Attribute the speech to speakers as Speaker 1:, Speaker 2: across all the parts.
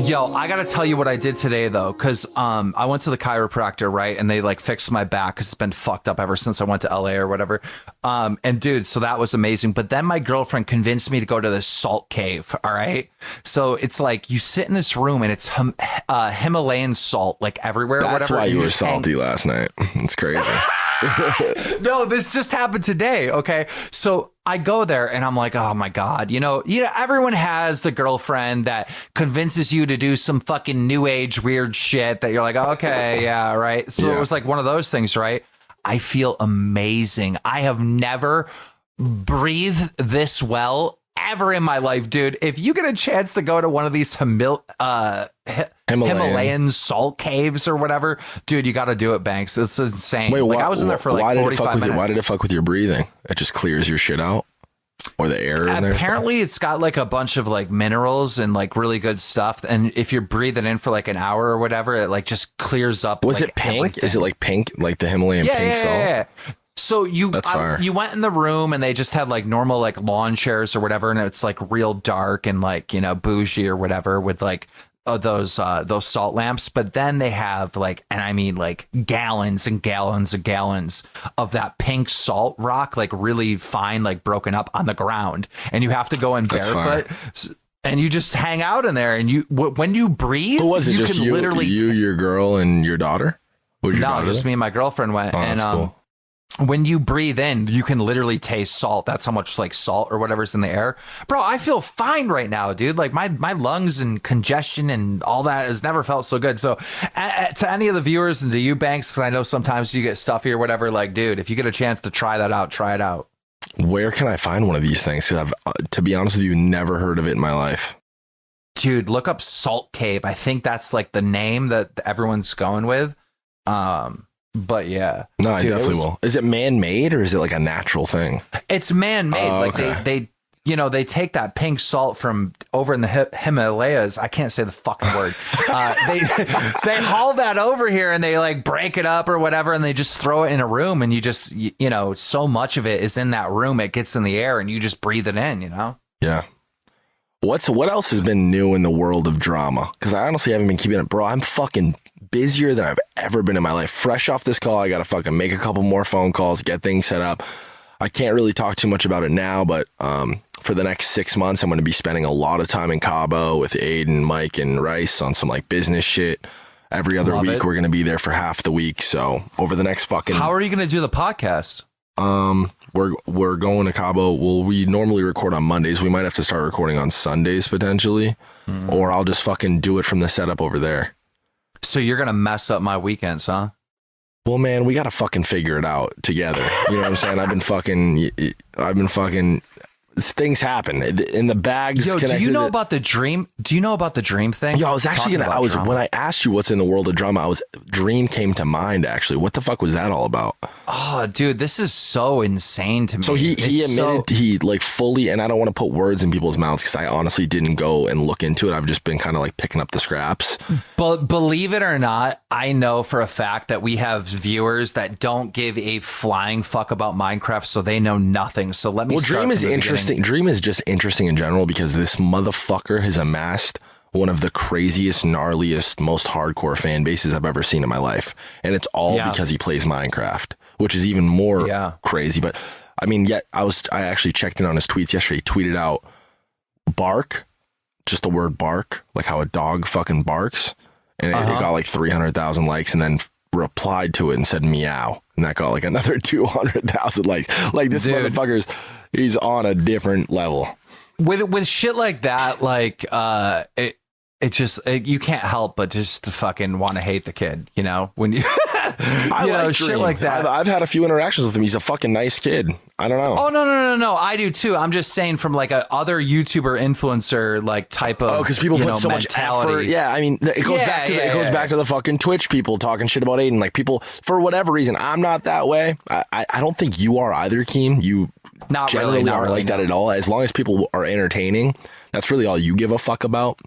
Speaker 1: Yo, I gotta tell you what I did today though, because I went to the chiropractor, right, and they like fixed my back because it's been fucked up ever since I went to LA or whatever. And dude, so that was amazing. But then my girlfriend convinced me to go to the salt cave. All right, so it's like you sit in this room and it's Himalayan salt like everywhere.
Speaker 2: That's
Speaker 1: whatever,
Speaker 2: why you were salty last night. It's crazy.
Speaker 1: No, this just happened today. Okay, so I go there and I'm like, oh my God, everyone has the girlfriend that convinces you to do some fucking new age weird shit that you're like, okay, yeah, right. So it was like one of those things, right? I feel amazing. I have never breathed this well ever in my life, dude. If you get a chance to go to one of these Himalayan salt caves or whatever, dude, you got to do it, Banks. It's insane.
Speaker 2: Wait,
Speaker 1: I was in there for like 45 minutes.
Speaker 2: Why did it fuck with your breathing? It just clears your shit out? Or the air in there?
Speaker 1: Apparently it's got like a bunch of like minerals and like really good stuff. And if you're breathing in for like an hour or whatever, it like just clears up.
Speaker 2: Was
Speaker 1: like
Speaker 2: it pink?
Speaker 1: Everything.
Speaker 2: Is it like pink? Like the Himalayan pink salt?
Speaker 1: Yeah. So you went in the room and they just had like normal like lawn chairs or whatever, and it's like real dark and like bougie or whatever with like those salt lamps. But then they have like, and I mean like gallons and gallons and gallons of that pink salt rock, like really fine, like broken up on the ground, and you have to go in barefoot. And you just hang out in there, and when you breathe,
Speaker 2: who was it?
Speaker 1: You
Speaker 2: just
Speaker 1: can
Speaker 2: you,
Speaker 1: literally
Speaker 2: your girl, and your daughter?
Speaker 1: No, just me and my girlfriend went, and
Speaker 2: cool.
Speaker 1: When you breathe in, you can literally taste salt. That's how much like salt or whatever's in the air. Bro, I feel fine right now, dude. Like my lungs and congestion and all that has never felt so good. So to any of the viewers and to you, Banks, because I know sometimes you get stuffy or whatever, like, dude, if you get a chance to try that out, try it out.
Speaker 2: Where can I find one of these things? Because I've, to be honest with you, never heard of it in my life.
Speaker 1: Dude, look up Salt Cave. I think that's like the name that everyone's going with. But yeah,
Speaker 2: no, I definitely will. Is it man-made or is it like a natural thing?
Speaker 1: It's man-made. Like they take that pink salt from over in the Himalayas. I can't say the fucking word. They haul that over here and they like break it up or whatever, and they just throw it in a room, and you just so much of it is in that room, it gets in the air, and you just breathe it in.
Speaker 2: Yeah. What else has been new in the world of drama? Because I honestly haven't been keeping it, bro. I'm fucking busier than I've ever been in my life. Fresh off this call, I gotta fucking make a couple more phone calls, get things set up. I can't really talk too much about it now, but for the next 6 months, I'm going to be spending a lot of time in Cabo with Aiden, Mike, and Rice on some like business shit. Every other week, we're going to be there for half the week. So over the next fucking...
Speaker 1: How are you going to do the podcast?
Speaker 2: We're going to Cabo. Well, we normally record on Mondays. We might have to start recording on Sundays potentially, or I'll just fucking do it from the setup over there.
Speaker 1: So you're going to mess up my weekends, huh?
Speaker 2: Well, man, we got to fucking figure it out together. You know what I'm saying? I've been fucking, things happen in the bags.
Speaker 1: Yo, do you know about the dream? Do you know about the dream thing?
Speaker 2: Yo, I was actually when I asked you what's in the world of drama, dream came to mind actually. What the fuck was that all about?
Speaker 1: Oh, dude, this is so insane to me.
Speaker 2: So he admitted he like fully, and I don't want to put words in people's mouths because I honestly didn't go and look into it. I've just been kind of like picking up the scraps.
Speaker 1: But believe it or not, I know for a fact that we have viewers that don't give a flying fuck about Minecraft, so they know nothing. So let me.
Speaker 2: Well, Dream is interesting. Dream is just interesting in general because this motherfucker has amassed one of the craziest, gnarliest, most hardcore fan bases I've ever seen in my life, and it's all because he plays Minecraft, which is even more crazy. But I mean, I actually checked in on his tweets yesterday. He tweeted out bark, just the word bark, like how a dog fucking barks, and it got like 300,000 likes, and then replied to it and said meow, and that got like another 200,000 likes. Like this motherfucker's, he's on a different level.
Speaker 1: With shit like that, like it just you can't help but just to fucking want to hate the kid, when you
Speaker 2: I like shit like that. I've had a few interactions with him. He's a fucking nice kid. I don't know.
Speaker 1: Oh no, I do too. I'm just saying from like a other YouTuber influencer like type of
Speaker 2: because people put so much effort. Yeah, I mean it goes back to it goes back to the fucking Twitch people talking shit about Aiden. Like people for whatever reason, I'm not that way. I don't think you are either, Keem. You not generally really, aren't like that at all. As long as people are entertaining, that's really all you give a fuck about.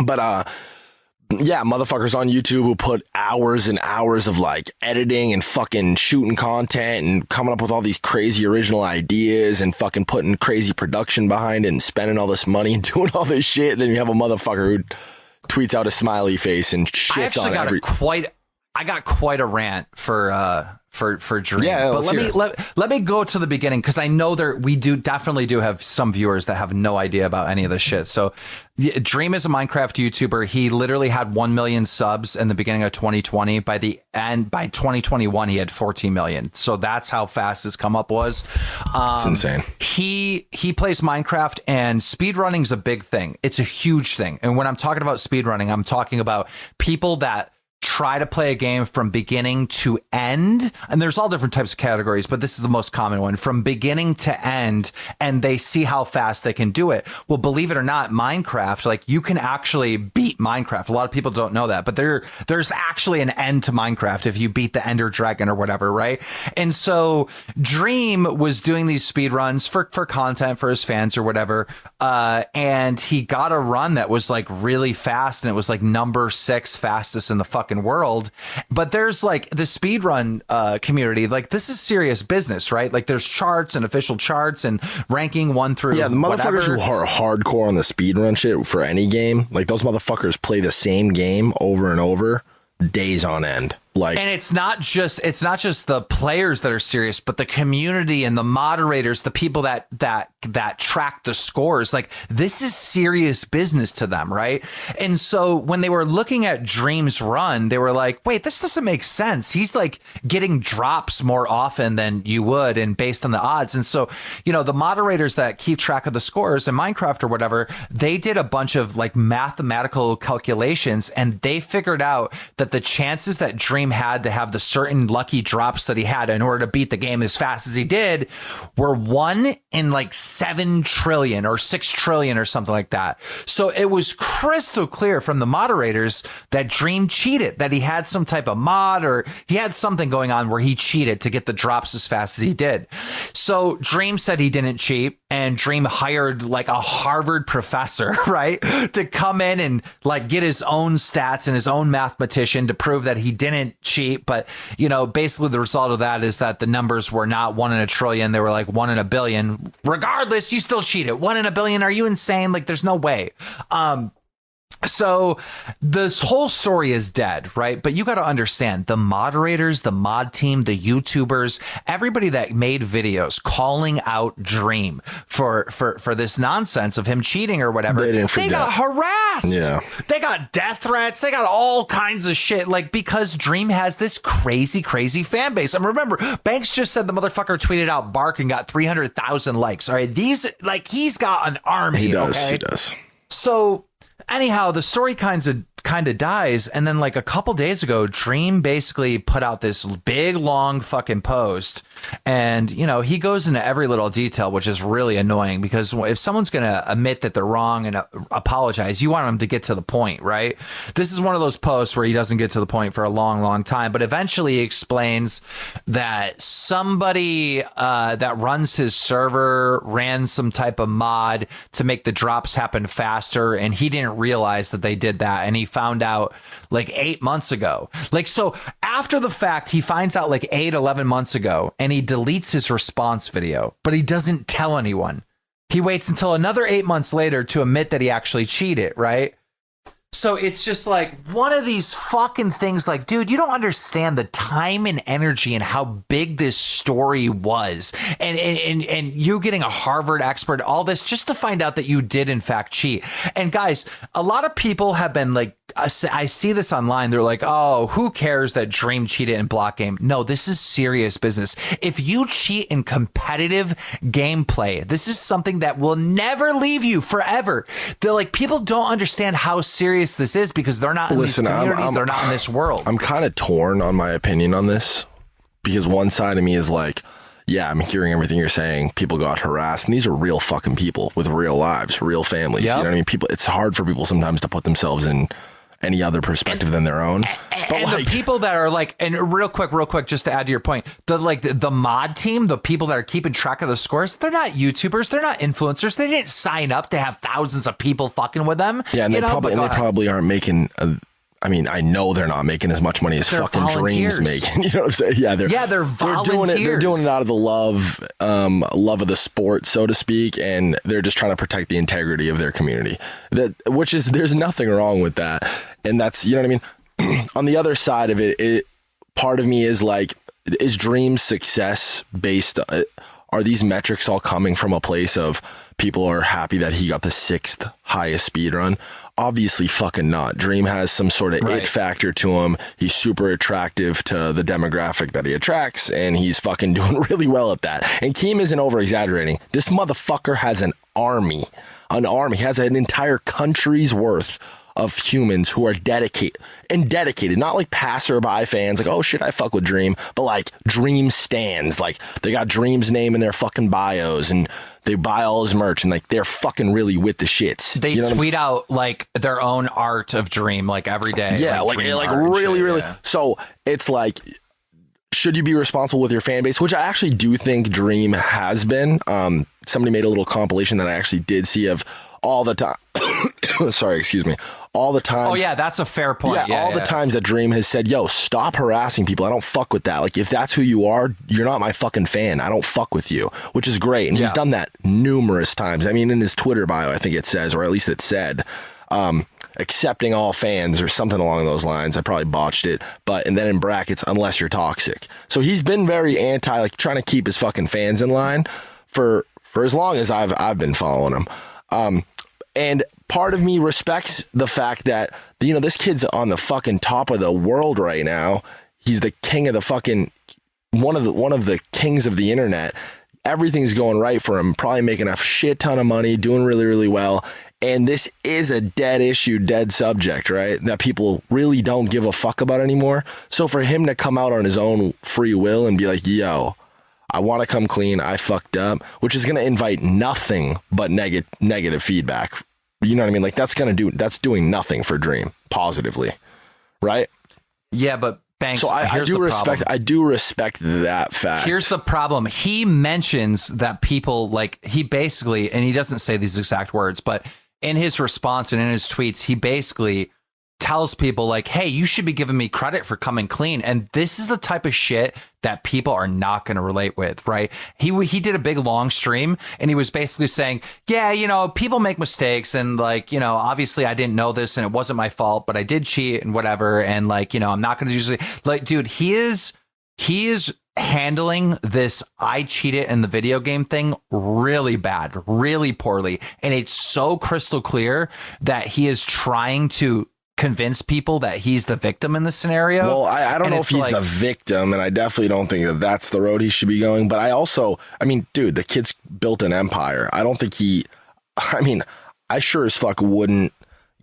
Speaker 2: But yeah, motherfuckers on YouTube who put hours and hours of like editing and fucking shooting content and coming up with all these crazy original ideas and fucking putting crazy production behind it and spending all this money and doing all this shit. Then you have a motherfucker who tweets out a smiley face and shits on every.
Speaker 1: I got quite a rant for Dream.
Speaker 2: Yeah,
Speaker 1: but let me go to the beginning, because I know we definitely do have some viewers that have no idea about any of this shit. So Dream is a Minecraft YouTuber. He literally had 1 million subs in the beginning of 2020. By 2021, he had 14 million. So that's how fast his come up was.
Speaker 2: It's insane.
Speaker 1: He plays Minecraft, and speedrunning is a big thing. It's a huge thing. And when I'm talking about speedrunning, I'm talking about people that try to play a game from beginning to end, and there's all different types of categories, but this is the most common one, from beginning to end, and they see how fast they can do it. Well, believe it or not, Minecraft, like, you can actually beat Minecraft. A lot of people don't know that, but there's actually an end to Minecraft if you beat the Ender Dragon or whatever, right? And so Dream was doing these speed runs for content for his fans or whatever, and he got a run that was like really fast, and it was like number 6 fastest in the fucking world. But there's like the speedrun community, like, this is serious business, right? Like, there's charts and official charts and ranking 1 through
Speaker 2: the motherfuckers
Speaker 1: whatever.
Speaker 2: who are hardcore on the speedrun shit for any game, like, those motherfuckers play the same game over and over days on end. Like,
Speaker 1: and it's not just the players that are serious, but the community and the moderators, the people that track the scores. Like, this is serious business to them, right? And so when they were looking at Dream's run, they were like, wait, this doesn't make sense. He's like getting drops more often than you would, and based on the odds. And so, you know, the moderators that keep track of the scores in Minecraft or whatever, they did a bunch of like mathematical calculations, and they figured out that the chances that Dream had to have the certain lucky drops that he had in order to beat the game as fast as he did were 1 in like 7 trillion or 6 trillion or something like that. So it was crystal clear from the moderators that Dream cheated, that he had some type of mod, or he had something going on where he cheated to get the drops as fast as he did. So Dream said he didn't cheat, and Dream hired like a Harvard professor, right, to come in and like get his own stats and his own mathematician to prove that he didn't cheat. But, you know, basically the result of that is that the numbers were not 1 in a trillion. They were like 1 in a billion. Regardless, you still cheated. 1 in a billion. Are you insane? Like, there's no way. So this whole story is dead, right? But you got to understand, the moderators, the mod team, the YouTubers, everybody that made videos calling out Dream for this nonsense of him cheating or whatever, they got harassed.
Speaker 2: Yeah.
Speaker 1: They got death threats. They got all kinds of shit, like, because Dream has this crazy fan base. And remember, Banks just said the motherfucker tweeted out Bark and got 300,000 likes. All right, these, like, he's got an army.
Speaker 2: He does.
Speaker 1: Okay?
Speaker 2: He does.
Speaker 1: So anyhow, the story kind of dies, and then like a couple days ago, Dream basically put out this big long fucking post, and you know, he goes into every little detail, which is really annoying, because if someone's gonna admit that they're wrong and apologize, you want them to get to the point, right? This is one of those posts where he doesn't get to the point for a long time, but eventually he explains that somebody that runs his server ran some type of mod to make the drops happen faster, and he didn't realize that they did that, and he found out like 8 months ago. Like, so after the fact, he finds out like 11 months ago, and he deletes his response video, but he doesn't tell anyone. He waits until another 8 months later to admit that he actually cheated, right? So it's just like one of these fucking things, like, dude, you don't understand the time and energy and how big this story was. And you getting a Harvard expert, all this just to find out that you did in fact cheat. And guys, a lot of people have been like, I see this online. They're like, oh, who cares that Dream cheated in Block Game? No, this is serious business. If you cheat in competitive gameplay, this is something that will never leave you forever. They're like, people don't understand how serious this is because they're not in these communities. They're not in this world.
Speaker 2: I'm kind of torn on my opinion on this, because one side of me is like, yeah, I'm hearing everything you're saying. People got harassed, and these are real fucking people with real lives, real families. Yep. You know what I mean? People, it's hard for people sometimes to put themselves in any other perspective than their own.
Speaker 1: And like, the people that are like, and real quick, just to add to your point, the mod team, the people that are keeping track of the scores, they're not YouTubers, they're not influencers. They didn't sign up to have thousands of people fucking with them.
Speaker 2: Yeah, and they probably aren't making I mean, I know they're not making as much money as fucking
Speaker 1: volunteers.
Speaker 2: Dream's making. You know what I'm saying? Yeah,
Speaker 1: they're volunteers.
Speaker 2: They're doing it out of the love of the sport, so to speak, and they're just trying to protect the integrity of their community. There's nothing wrong with that, and that's, you know what I mean. On the other side of it, part of me is like, is Dream's success based? Are these metrics all coming from a place of people are happy that he got the 6th highest speed run? Obviously fucking not. Dream has some sort of it factor to him. He's super attractive to the demographic that he attracts, and he's fucking doing really well at that. And Keem isn't over exaggerating. This motherfucker has an army. He has an entire country's worth of humans who are dedicated, not like passerby fans, like, oh shit, I fuck with Dream, but like Dream stands, like they got Dream's name in their fucking bios and they buy all his merch and like they're fucking really with the shits.
Speaker 1: They tweet out like their own art of Dream like every day.
Speaker 2: Yeah, like really. Yeah. So it's like, should you be responsible with your fan base? Which I actually do think Dream has been. Somebody made a little compilation that I actually did see of all the time. Sorry, excuse me. All the times.
Speaker 1: Oh yeah, that's a fair point.
Speaker 2: Yeah, all the times that Dream has said, yo, stop harassing people. I don't fuck with that. Like, if that's who you are, you're not my fucking fan. I don't fuck with you, which is great. And he's done that numerous times. I mean, in his Twitter bio, I think it says, or at least it said, accepting all fans or something along those lines. I probably botched it, and then in brackets, unless you're toxic. So he's been very anti, like trying to keep his fucking fans in line for as long as I've been following him. And part of me respects the fact that, you know, this kid's on the fucking top of the world right now. He's the king of the fucking, one of the kings of the internet. Everything's going right for him, probably making a shit ton of money, doing really, really well. And this is a dead issue, dead subject, right? That people really don't give a fuck about anymore. So for him to come out on his own free will and be like, yo, I want to come clean, I fucked up, which is going to invite nothing but negative feedback. You know what I mean? Like that's doing nothing for Dream positively, right?
Speaker 1: Yeah, but Banks,
Speaker 2: so I do respect that fact.
Speaker 1: Here's the problem. He mentions that people like, he basically, and he doesn't say these exact words, but in his response and in his tweets, he basically tells people like, hey, you should be giving me credit for coming clean. And this is the type of shit that people are not going to relate with, right? He did a big long stream and he was basically saying, yeah, you know, people make mistakes and like, you know, obviously I didn't know this and it wasn't my fault, but I did cheat and whatever. And like, you know, I'm not going to usually like, dude, he is handling this I cheated in the video game thing really bad, really poorly. And it's so crystal clear that he is trying to convince people that he's the victim in this scenario.
Speaker 2: Well, I don't know if he's the victim, and I definitely don't think that that's the road he should be going. But I mean, dude, the kid's built an empire. I don't think I sure as fuck wouldn't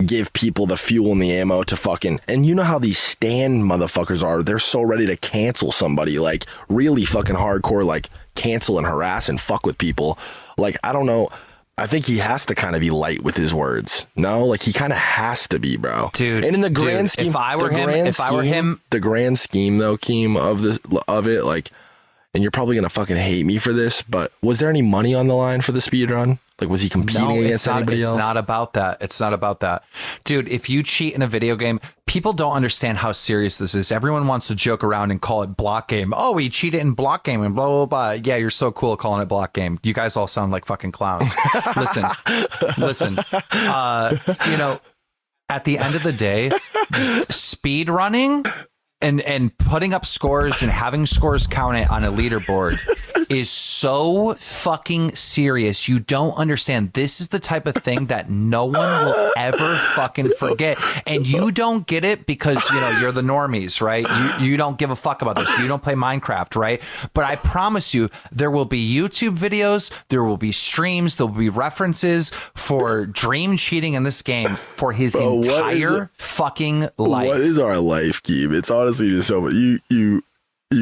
Speaker 2: give people the fuel and the ammo to fucking, and you know how these stan motherfuckers are. They're so ready to cancel somebody, like really fucking hardcore, like cancel and harass and fuck with people. Like, I don't know. I think he has to kind of be light with his words. No, like he kind of has to be, bro.
Speaker 1: Dude.
Speaker 2: And in the grand scheme,
Speaker 1: if I were him,
Speaker 2: the grand scheme though, Keem, of it, like, and you're probably gonna fucking hate me for this, but was there any money on the line for the speed run? Like, was he competing against anybody else?
Speaker 1: It's not about that. It's not about that. Dude, if you cheat in a video game, people don't understand how serious this is. Everyone wants to joke around and call it block game. Oh, he cheated in block game and blah, blah, blah. Yeah, you're so cool calling it block game. You guys all sound like fucking clowns. Listen. You know, at the end of the day, speed running and putting up scores and having scores counted on a leaderboard is so fucking serious. You don't understand. This is the type of thing that no one will ever fucking forget. And you don't get it because, you know, you're the normies, right? You don't give a fuck about this. You don't play Minecraft, right? But I promise you, there will be YouTube videos, there will be streams, there will be references for Dream cheating in this game for his entire fucking life.
Speaker 2: What is our life, Keem? It's honestly just so, you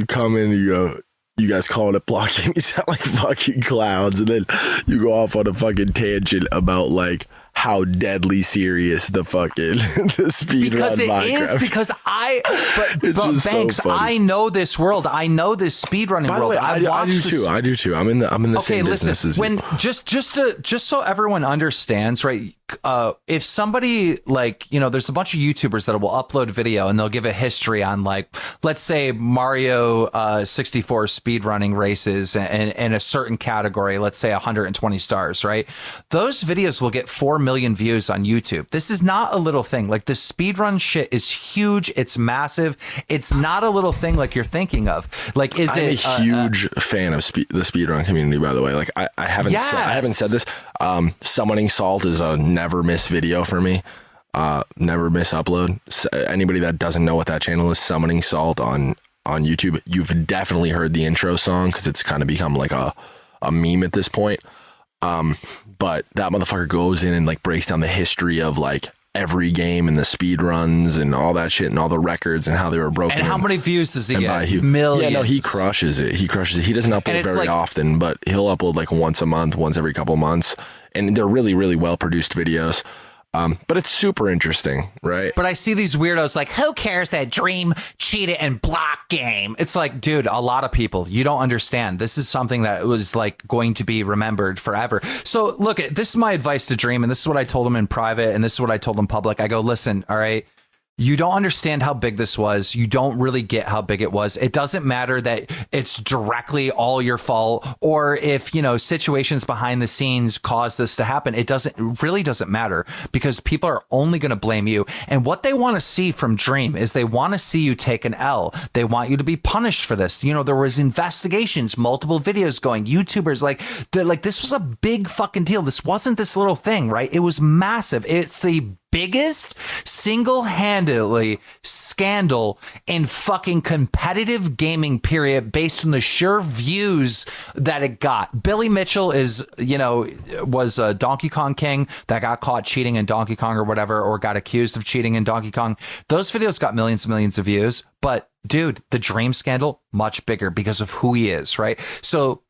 Speaker 2: come in and you go, you guys calling it blocking, you sound like fucking clowns, and then you go off on a fucking tangent about like how deadly serious the fucking the speed
Speaker 1: because
Speaker 2: run
Speaker 1: it
Speaker 2: Minecraft.
Speaker 1: is because but Banks, so I know this world. I know this speed running world.
Speaker 2: Way, I do too. I'm in the same business as you.
Speaker 1: When just so everyone understands, right? like if somebody like, you know, there's a bunch of YouTubers that will upload video and they'll give a history on like, let's say Mario 64 speedrunning races in a certain category, let's say 120 stars, right? Those videos will get 4 million views on YouTube. This is not a little thing. Like the speedrun shit is huge. It's massive. It's not a little thing like you're thinking of. Like, I'm
Speaker 2: a huge fan of the speedrun community, by the way. Like I haven't said this. Summoning Salt is a never miss video for me. Never miss upload. Anybody that doesn't know what that channel is, Summoning Salt on YouTube, you've definitely heard the intro song because it's kind of become like a meme at this point. But that motherfucker goes in and like breaks down the history of like every game and the speed runs and all that shit and all the records and how they were broken.
Speaker 1: And how many views does he get? Millions.
Speaker 2: Yeah, no, he crushes it. He doesn't upload very often, but he'll upload like once a month, once every couple months. And they're really, really well produced videos. But it's super interesting, right?
Speaker 1: But I see these weirdos like, who cares that Dream cheated in block game? It's like, dude, a lot of people, you don't understand. This is something that was like going to be remembered forever. So look, this is my advice to Dream, and this is what I told him in private, and this is what I told him public. I go, listen, all right, you don't understand how big this was. You don't really get how big it was. It doesn't matter that it's directly all your fault, or if, you know, situations behind the scenes caused this to happen. It really doesn't matter, because people are only going to blame you. And what they want to see from Dream is they want to see you take an L. They want you to be punished for this. You know, there was investigations, multiple videos going, YouTubers like this was a big fucking deal. This wasn't this little thing, right? It was massive. It's the biggest single-handedly scandal in fucking competitive gaming period, based on the sheer views that it got. Billy Mitchell was a Donkey Kong king that got caught cheating in Donkey Kong or whatever, or got accused of cheating in Donkey Kong. Those videos got millions and millions of views, but dude, the Dream scandal, much bigger because of who he is, right? So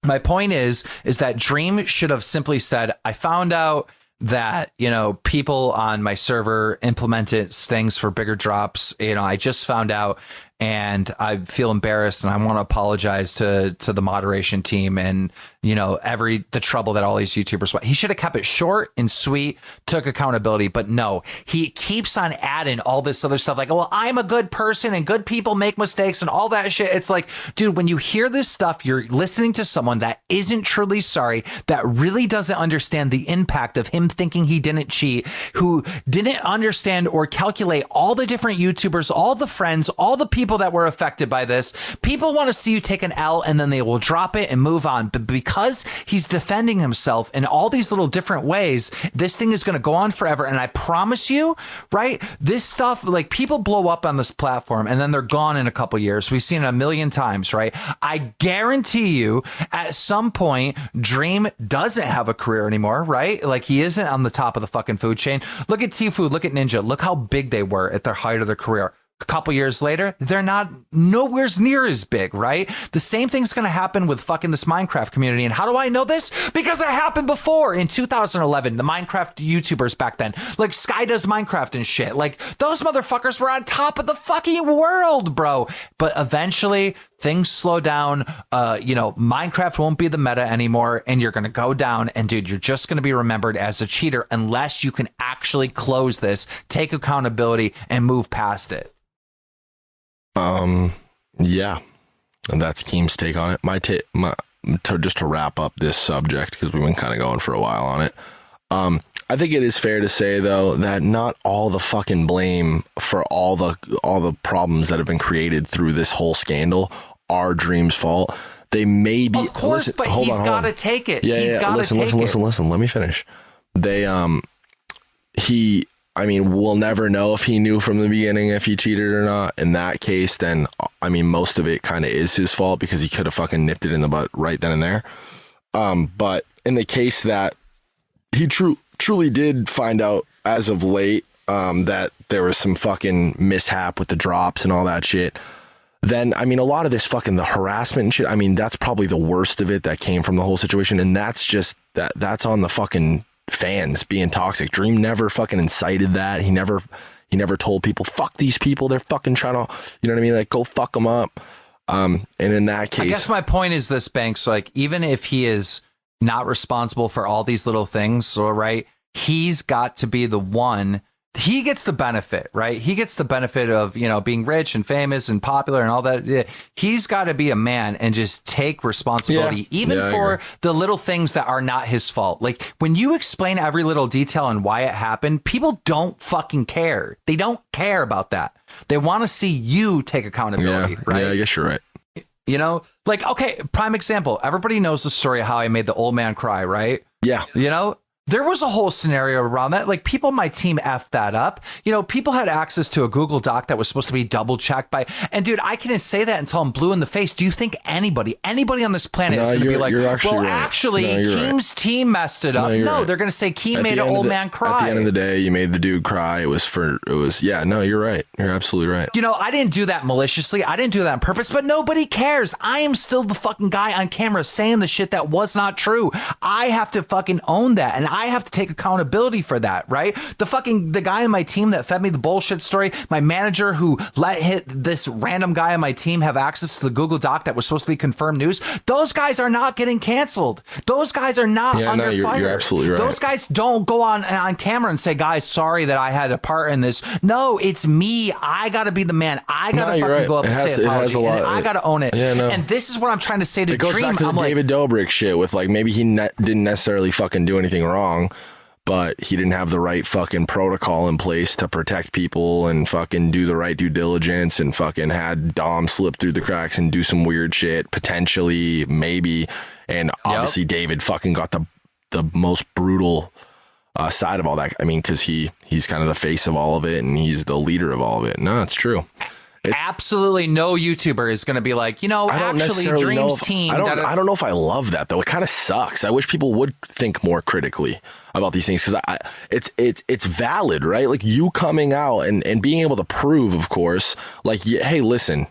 Speaker 1: my point is that Dream should have simply said, I found out that, you know, people on my server implemented things for bigger drops. You know, I just found out, and I feel embarrassed, and I want to apologize to the moderation team and, you know, the trouble that all these YouTubers want. He should have kept it short and sweet, took accountability, but no, he keeps on adding all this other stuff like, well, I'm a good person and good people make mistakes and all that shit. It's like, dude, when you hear this stuff, you're listening to someone that isn't truly sorry, that really doesn't understand the impact of him thinking he didn't cheat, who didn't understand or calculate all the different YouTubers, all the friends, all the people that were affected by this. People want to see you take an L and then they will drop it and move on. But because he's defending himself in all these little different ways, this thing is going to go on forever. And I promise you, right, this stuff, like, people blow up on this platform and then they're gone in a couple years. We've seen it a million times, right? I guarantee you at some point, Dream doesn't have a career anymore, right? Like, he isn't on the top of the fucking food chain. Look at Tfue, look at Ninja, look how big they were at their height of their career. A couple years later, they're not nowhere near as big, right? The same thing's going to happen with fucking this Minecraft community. And how do I know this? Because it happened before in 2011. The Minecraft YouTubers back then, like Sky Does Minecraft and shit, like those motherfuckers were on top of the fucking world, bro. But eventually things slow down. You know, Minecraft won't be the meta anymore, and you're going to go down. And dude, you're just going to be remembered as a cheater unless you can actually close this, take accountability, and move past it.
Speaker 2: Yeah, and that's Keem's take on it. Just to wrap up this subject, because we've been kind of going for a while on it. I think it is fair to say, though, that not all the fucking blame for all the problems that have been created through this whole scandal are Dream's fault. They may be,
Speaker 1: of course, but he's got to take it.
Speaker 2: Yeah,
Speaker 1: he's got to take it.
Speaker 2: Listen. Let me finish. I mean, we'll never know if he knew from the beginning if he cheated or not. In that case, then, I mean, most of it kind of is his fault because he could have fucking nipped it in the butt right then and there. But in the case that he truly did find out as of late that there was some fucking mishap with the drops and all that shit, then, I mean, a lot of this fucking the harassment and shit, I mean, that's probably the worst of it that came from the whole situation. And that's just that's on the fucking fans being toxic. Dream never fucking incited that. He never told people, fuck these people, they're fucking trying to, you know what I mean, like, go fuck them up. And in that case, I
Speaker 1: guess my point is this, Banks, like, even if he is not responsible for all these little things, all right, he's got to be the one. He gets the benefit, right? He gets the benefit of, being rich and famous and popular and all that. He's got to be a man and just take responsibility, even for the little things that are not his fault. Like when you explain every little detail and why it happened, people don't fucking care. They don't care about that. They want to see you take accountability, right?
Speaker 2: Yeah, I guess you're right.
Speaker 1: Like, okay, prime example. Everybody knows the story of how I made the old man cry, right?
Speaker 2: Yeah.
Speaker 1: There was a whole scenario around that. Like people on my team effed that up. People had access to a Google Doc that was supposed to be double checked by. And dude, I couldn't say that until I'm blue in the face. Do you think anybody on this planet is going to be like, actually, Keem's team messed it up? No, they're going to say Keem made an old man cry.
Speaker 2: At the end of the day, you made the dude cry. You're right. You're absolutely right.
Speaker 1: I didn't do that maliciously. I didn't do that on purpose, but nobody cares. I am still the fucking guy on camera saying the shit that was not true. I have to fucking own that. And I have to take accountability for that, right? The guy on my team that fed me the bullshit story, my manager who let this random guy on my team have access to the Google Doc that was supposed to be confirmed news, those guys are not getting canceled. Those guys are not under fire.
Speaker 2: You're absolutely right.
Speaker 1: Those guys don't go on camera and say, guys, sorry that I had a part in this. No, it's me. I got to be the man. I got to fucking go up and say apology. And I got to own it.
Speaker 2: Yeah, no.
Speaker 1: And this is what I'm trying to say to
Speaker 2: Dream. It goes back to the David Dobrik shit with like, maybe he didn't necessarily fucking do anything wrong, but he didn't have the right fucking protocol in place to protect people and fucking do the right due diligence, and fucking had Dom slip through the cracks and do some weird shit, potentially, maybe. And obviously David fucking got the most brutal side of all that. I mean, because he's kind of the face of all of it, and he's the leader of all of it. No, it's true.
Speaker 1: Absolutely no YouTuber is going to be like, actually Dream's team.
Speaker 2: I don't know if I love that though. It kind of sucks. I wish people would think more critically about these things, because it's valid, right? Like you coming out and being able to prove, of course, like, hey, listen,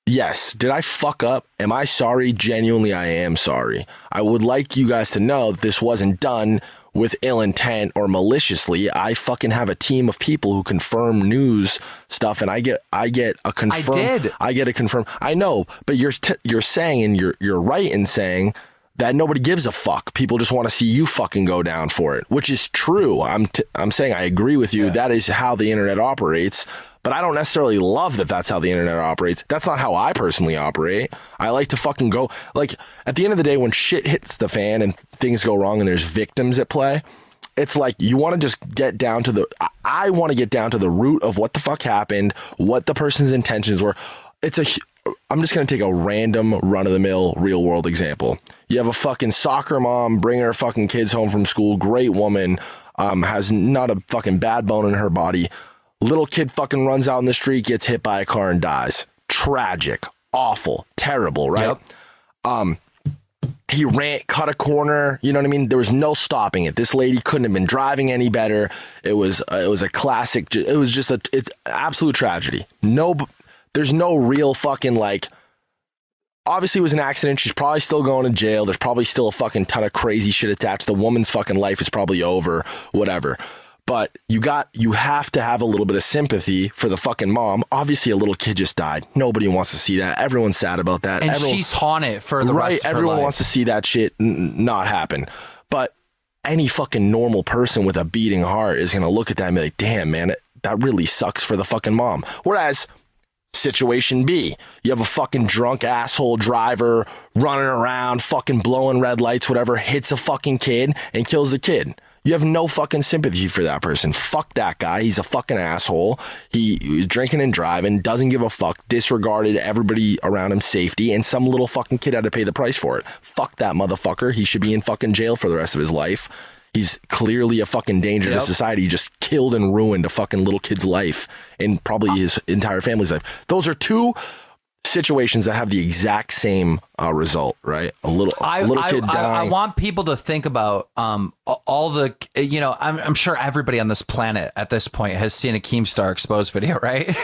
Speaker 2: yes, did I fuck up? Am I sorry? Genuinely, I am sorry. I would like you guys to know that this wasn't done with ill intent or maliciously. I fucking have a team of people who confirm news stuff, and I get a confirm. I get a confirm. I know, but you're saying, and you're right in saying that nobody gives a fuck. People just want to see you fucking go down for it, which is true. I'm saying I agree with you. Yeah. That is how the internet operates. But I don't necessarily love that that's how the internet operates. That's not how I personally operate. I like to fucking go, like, at the end of the day, when shit hits the fan and things go wrong and there's victims at play, it's like you want to just get down to I want to get down to the root of what the fuck happened, what the person's intentions were. I'm just going to take a random run-of-the-mill real-world example. You have a fucking soccer mom bringing her fucking kids home from school, great woman, has not a fucking bad bone in her body. Little kid fucking runs out in the street, gets hit by a car and dies. Tragic, awful, terrible, right? Yep. He cut a corner, you know what I mean? There was no stopping it. This lady couldn't have been driving any better. It was a classic. It was just it's absolute tragedy. There's no real fucking, like, obviously it was an accident. She's probably still going to jail. There's probably still a fucking ton of crazy shit attached. The woman's fucking life is probably over, whatever. But you have to have a little bit of sympathy for the fucking mom. Obviously, a little kid just died. Nobody wants to see that. Everyone's sad about that.
Speaker 1: And she's haunted for the rest of her life.
Speaker 2: Everyone wants to see that shit not happen. But any fucking normal person with a beating heart is going to look at that and be like, damn, man, that really sucks for the fucking mom. Whereas situation B, you have a fucking drunk asshole driver running around, fucking blowing red lights, whatever, hits a fucking kid and kills the kid. You have no fucking sympathy for that person. Fuck that guy. He's a fucking asshole. He was drinking and driving, doesn't give a fuck, disregarded everybody around him's safety, and some little fucking kid had to pay the price for it. Fuck that motherfucker. He should be in fucking jail for the rest of his life. He's clearly a fucking danger to society. He just killed and ruined a fucking little kid's life and probably his entire family's life. Those are two situations that have the exact same result, right? A little kid dying.
Speaker 1: I want people to think about all the, I'm sure everybody on this planet at this point has seen a Keemstar Exposed video, right?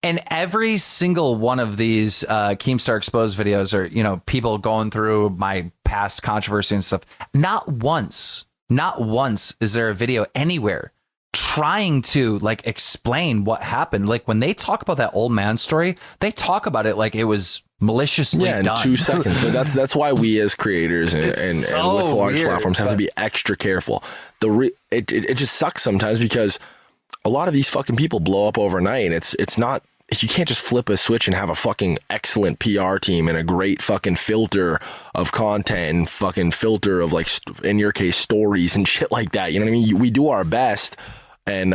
Speaker 1: And every single one of these Keemstar Exposed videos are, people going through my past controversy and stuff. Not once is there a video anywhere trying to like explain what happened. Like when they talk about that old man story, they talk about it like it was maliciously
Speaker 2: in
Speaker 1: done.
Speaker 2: 2 seconds. But that's why we as creators and with large platforms have to be extra careful. It just sucks sometimes because a lot of these fucking people blow up overnight, and it's not. You can't just flip a switch and have a fucking excellent PR team and a great fucking filter of content and fucking filter of, like, in your case, stories and shit like that. You know what I mean? We do our best, and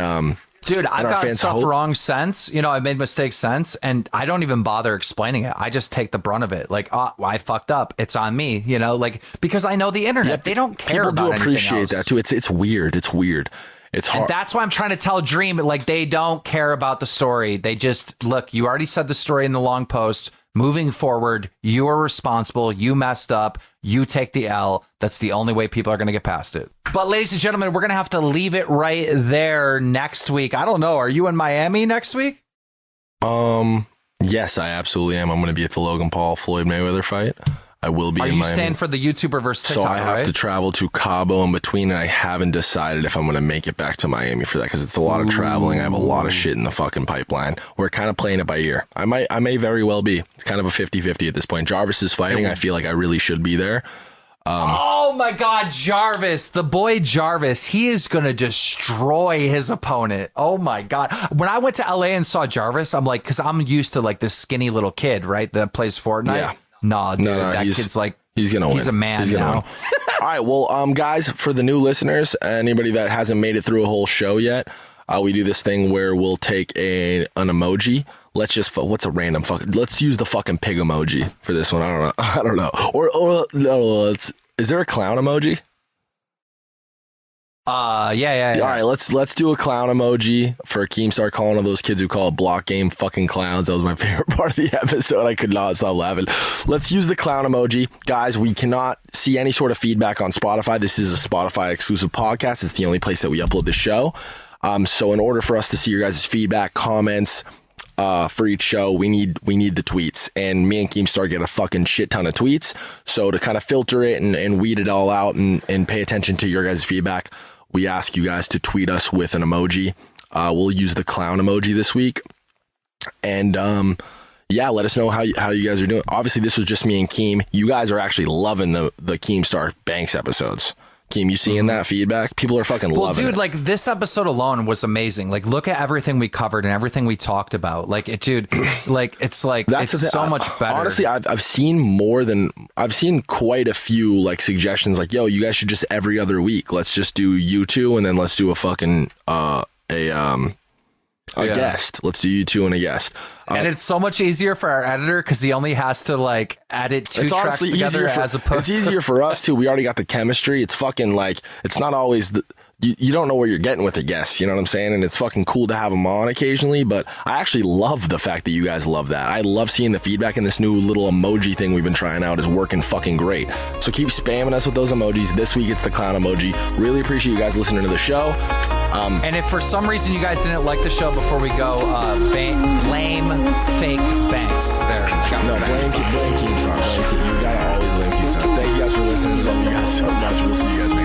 Speaker 1: dude, I've got stuff wrong since, I made mistakes since, and I don't even bother explaining it. I just take the brunt of it. Like, oh, I fucked up. It's on me, like, because I know the internet. They don't care about anything else. People do appreciate that too. It's weird. It's weird. It's hard. And that's why I'm trying to tell Dream, like, they don't care about the story. They just, look, you already said the story in the long post. Moving forward, you are responsible. You messed up. You take the L. That's the only way people are going to get past it. But ladies and gentlemen, we're going to have to leave it right there next week. I don't know. Are you in Miami next week?
Speaker 2: Yes, I absolutely am. I'm going to be at the Logan Paul Floyd Mayweather fight. I will be in Miami. Are you
Speaker 1: staying for the YouTuber versus TikTok,
Speaker 2: so I have to travel to Cabo in between, and I haven't decided if I'm going to make it back to Miami for that because it's a lot of traveling. I have a lot of shit in the fucking pipeline. We're kind of playing it by ear. I may very well be. It's kind of a 50-50 at this point. Jarvis is fighting. I feel like I really should be there.
Speaker 1: Oh my God, Jarvis, the boy Jarvis, he is going to destroy his opponent. Oh my God. When I went to LA and saw Jarvis, I'm like, because I'm used to, like, this skinny little kid, right, that plays Fortnite. Yeah. Nah, dude, that kid's like, he's gonna win. He's a man now.
Speaker 2: All right, well, guys, for the new listeners, anybody that hasn't made it through a whole show yet, we do this thing where we'll take an emoji. Let's just what's a random fucking. Let's use the fucking pig emoji for this one. I don't know. Or no, is there a clown emoji?
Speaker 1: Yeah.
Speaker 2: All right, let's do a clown emoji for Keemstar calling all those kids who call it block game fucking clowns. That was my favorite part of the episode. I could not stop laughing. Let's use the clown emoji. Guys, we cannot see any sort of feedback on Spotify. This is a Spotify exclusive podcast. It's the only place that we upload the show. So in order for us to see your guys' feedback, comments, for each show, we need the tweets, and me and Keemstar get a fucking shit ton of tweets. So to kind of filter it and weed it all out and pay attention to your guys' feedback, we ask you guys to tweet us with an emoji. We'll use the clown emoji this week. And let us know how you guys are doing. Obviously, this was just me and Keem. You guys are actually loving the Keemstar Banks episodes. Keem, you seeing that feedback? People are fucking loving it.
Speaker 1: Well, dude, like, this episode alone was amazing. Like, look at everything we covered and everything we talked about. Like, it's so much better.
Speaker 2: Honestly, I've seen quite a few, like, suggestions. Like, yo, you guys should just every other week. Let's just do you two, and then let's do a fucking guest. Let's do you two and a guest.
Speaker 1: And it's so much easier for our editor because he only has to, like, edit two tracks together as opposed to...
Speaker 2: It's easier for us too. We already got the chemistry. It's fucking, like, it's not always you don't know where you're getting with the guests, you know what I'm saying? And it's fucking cool to have them on occasionally, but I actually love the fact that you guys love that. I love seeing the feedback, and this new little emoji thing we've been trying out is working fucking great. So keep spamming us with those emojis. This week it's the clown emoji. Really appreciate you guys listening to the show.
Speaker 1: And if for some reason you guys didn't like the show before we go, blame fake banks.
Speaker 2: Blame Keemstar. You gotta always blame Keemstar. Thank you guys for listening. Love you guys so much. We'll see you guys next week.